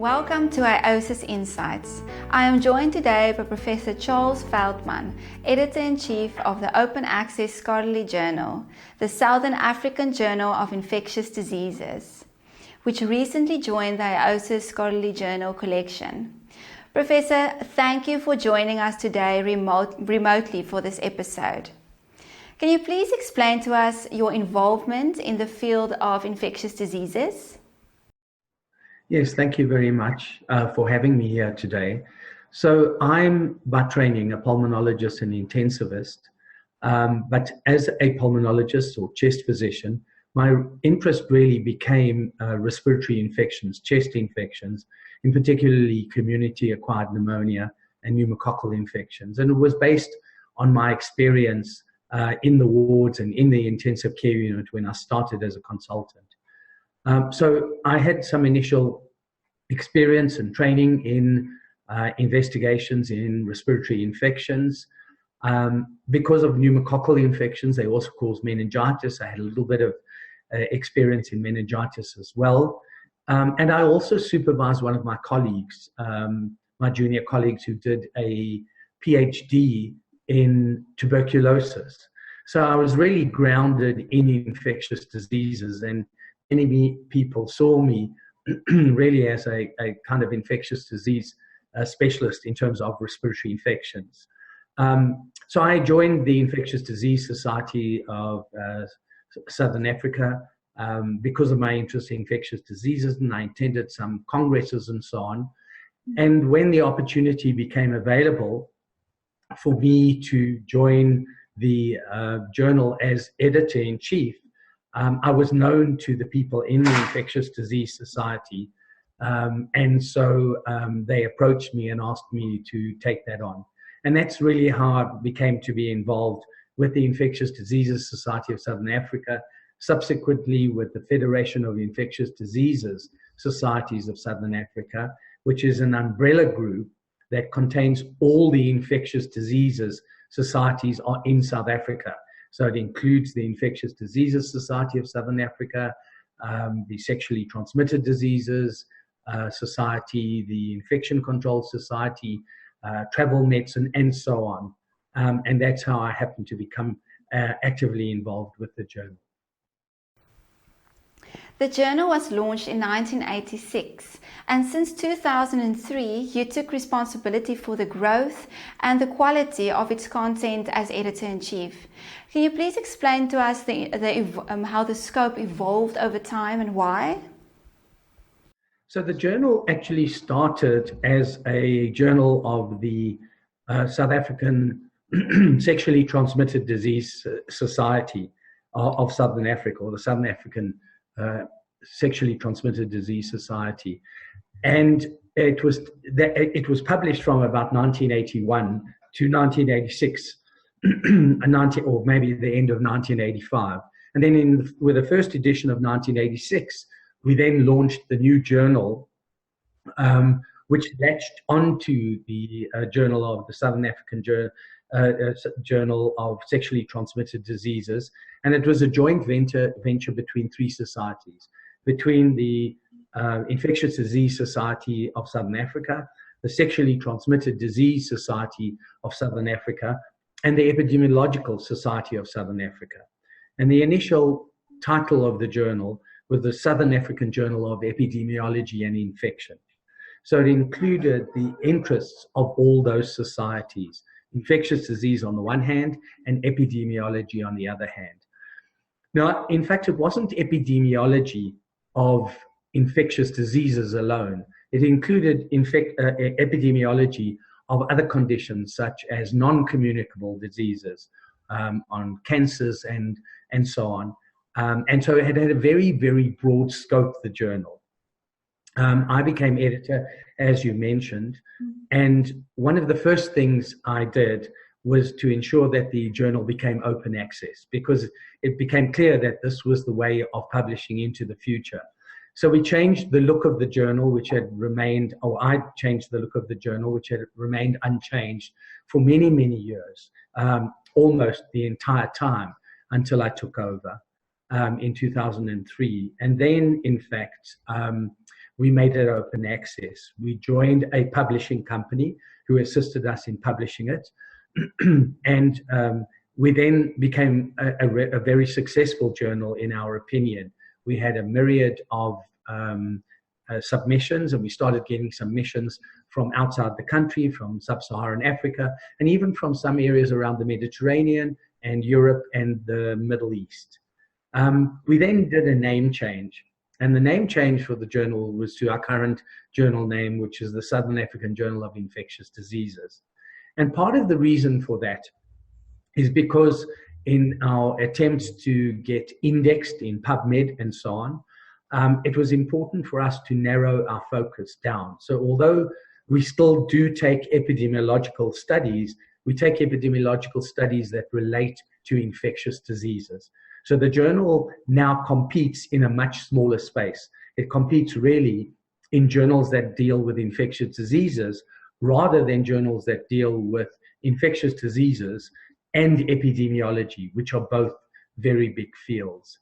Welcome to IOSIS Insights. I am joined today by Professor Charles Feldman, Editor-in-Chief of the Open Access Scholarly Journal, the Southern African Journal of Infectious Diseases, which recently joined the IOSIS Scholarly Journal collection. Professor, thank you for joining us today remotely for this episode. Can you please explain to us your involvement in the field of infectious diseases? Yes, thank you very much for having me here today. So I'm by training a pulmonologist and intensivist, but as a pulmonologist or chest physician, my interest really became respiratory infections, chest infections, in particularly community-acquired pneumonia and pneumococcal infections. And it was based on my experience in the wards and in the intensive care unit when I started as a consultant. So I had some initial experience and training in investigations in respiratory infections. Because of pneumococcal infections, they also cause meningitis. I had a little bit of experience in meningitis as well. And I also supervised one of my colleagues, my junior colleagues, who did a PhD in tuberculosis. So I was really grounded in infectious diseases, and many people saw me really as a kind of infectious disease specialist in terms of respiratory infections. So I joined the Infectious Disease Society of Southern Africa because of my interest in infectious diseases, and I attended some congresses and so on. And when the opportunity became available for me to join the journal as editor-in-chief, I was known to the people in the Infectious Disease Society, and so they approached me and asked me to take that on. And that's really how I became to be involved with the Infectious Diseases Society of Southern Africa, subsequently with the Federation of Infectious Diseases Societies of Southern Africa, which is an umbrella group that contains all the infectious diseases societies are in South Africa. So it includes the Infectious Diseases Society of Southern Africa, the Sexually Transmitted Diseases Society, the Infection Control Society, Travel Medicine, and so on. And that's how I happened to become actively involved with the journal. The journal was launched in 1986, and since 2003, you took responsibility for the growth and the quality of its content as editor-in-chief. Can you please explain to us how the scope evolved over time and why? So the journal actually started as a journal of the South African Sexually Transmitted Disease Society of Southern Africa, or the Southern African Sexually Transmitted Disease Society, and it was published from about 1981 to 1986, or maybe the end of 1985, and then with the first edition of 1986, we then launched the new journal, which latched onto the Journal of the Southern African Journal of Sexually Transmitted Diseases, and it was a joint venture between three societies, between the Infectious Disease Society of Southern Africa, the Sexually Transmitted Disease Society of Southern Africa, and the Epidemiological Society of Southern Africa. And the initial title of the journal was the Southern African Journal of Epidemiology and Infection. So it included the interests of all those societies, infectious disease on the one hand and epidemiology on the other hand. Now, in fact, it wasn't epidemiology of infectious diseases alone. It included epidemiology of other conditions such as non-communicable diseases, on cancers and so on. And so it had a very, very broad scope, the journal. I became editor, as you mentioned, and one of the first things I did was to ensure that the journal became open access, because it became clear that this was the way of publishing into the future. So we changed the look of the journal, which had remained, or I changed the look of the journal, which had remained unchanged for many, many years, almost the entire time until I took over in 2003. And then, in fact, we made it open access. We joined a publishing company who assisted us in publishing it. And we then became a very successful journal, in our opinion. We had a myriad of submissions, and we started getting submissions from outside the country, from sub-Saharan Africa, and even from some areas around the Mediterranean and Europe and the Middle East. We then did a name change, and the name change for the journal was to our current journal name, which is the Southern African Journal of Infectious Diseases. And part of the reason for that is because in our attempts to get indexed in PubMed and so on, it was important for us to narrow our focus down. So although we still do take epidemiological studies, we take epidemiological studies that relate to infectious diseases. So the journal now competes in a much smaller space. It competes really in journals that deal with infectious diseases rather than journals that deal with infectious diseases and epidemiology, which are both very big fields.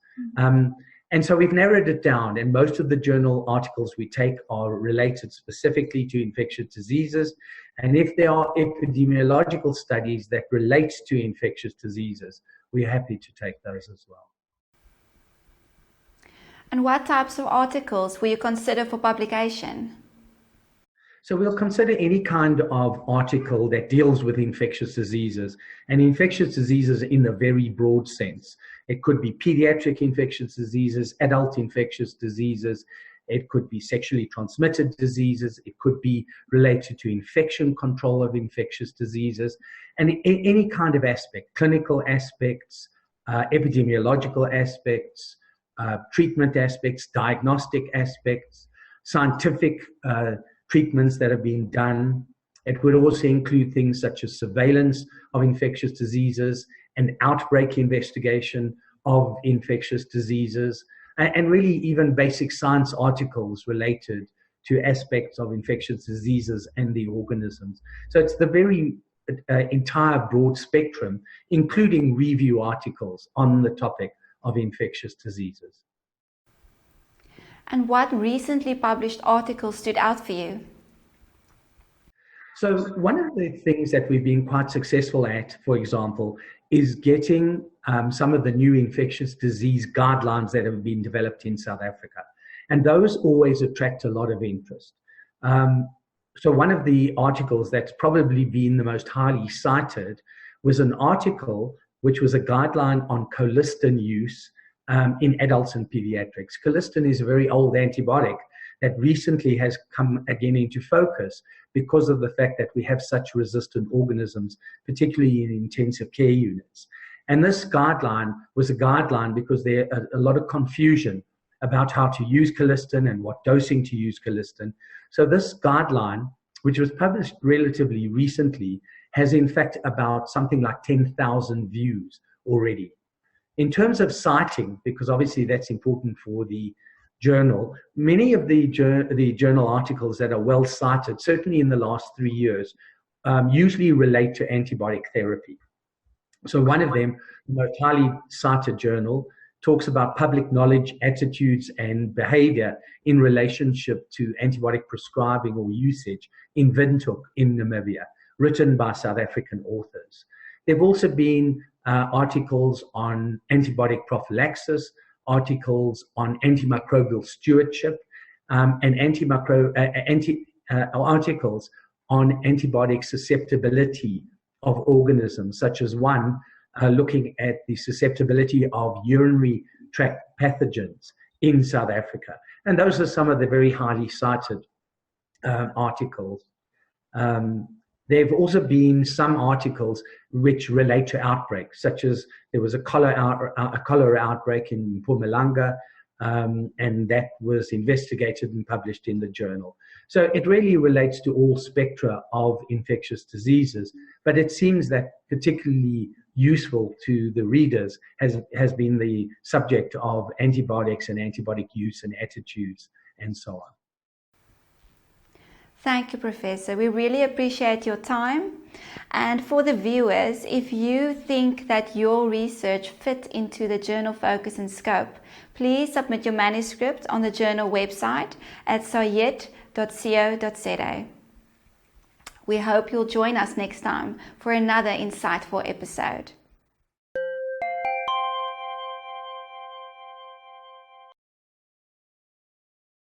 And so we've narrowed it down, and most of the journal articles we take are related specifically to infectious diseases. And if there are epidemiological studies that relate to infectious diseases, we're happy to take those as well. And what types of articles will you consider for publication? So we'll consider any kind of article that deals with infectious diseases, and infectious diseases in a very broad sense. It could be pediatric infectious diseases, adult infectious diseases. It could be sexually transmitted diseases. It could be related to infection control of infectious diseases, and any kind of aspect, clinical aspects, epidemiological aspects, treatment aspects, diagnostic aspects, scientific treatments that have been done. It would also include things such as surveillance of infectious diseases and outbreak investigation of infectious diseases, and really even basic science articles related to aspects of infectious diseases and the organisms. So it's the very entire broad spectrum, including review articles on the topic of infectious diseases. And what recently published articles stood out for you? So one of the things that we've been quite successful at, for example, is getting some of the new infectious disease guidelines that have been developed in South Africa. And those always attract a lot of interest. So one of the articles that's probably been the most highly cited was an article which was a guideline on colistin use in adults and pediatrics. Colistin is a very old antibiotic that recently has come again into focus because of the fact that we have such resistant organisms, particularly in intensive care units. And this guideline was a guideline because there are a lot of confusion about how to use colistin and what dosing to use colistin. So this guideline, which was published relatively recently, has in fact about something like 10,000 views already. In terms of citing, because obviously that's important for the journal, many of the journal articles that are well cited, certainly in the last 3 years, usually relate to antibiotic therapy. So one of them, the most highly cited journal, talks about public knowledge, attitudes, and behavior in relationship to antibiotic prescribing or usage in Windhoek in Namibia, written by South African authors. There have also been articles on antibiotic prophylaxis, articles on antimicrobial stewardship, and articles on antibiotic susceptibility of organisms, such as one looking at the susceptibility of urinary tract pathogens in South Africa. And those are some of the very highly cited articles. There have also been some articles which relate to outbreaks, such as there was a cholera outbreak in Mpumalanga, and that was investigated and published in the journal. So it really relates to all spectra of infectious diseases, but it seems that particularly useful to the readers has been the subject of antibiotics and antibiotic use and attitudes and so on. Thank you, Professor. We really appreciate your time. And for the viewers, if you think that your research fit into the journal focus and scope, please submit your manuscript on the journal website at sajid.co.za. We hope you'll join us next time for another insightful episode.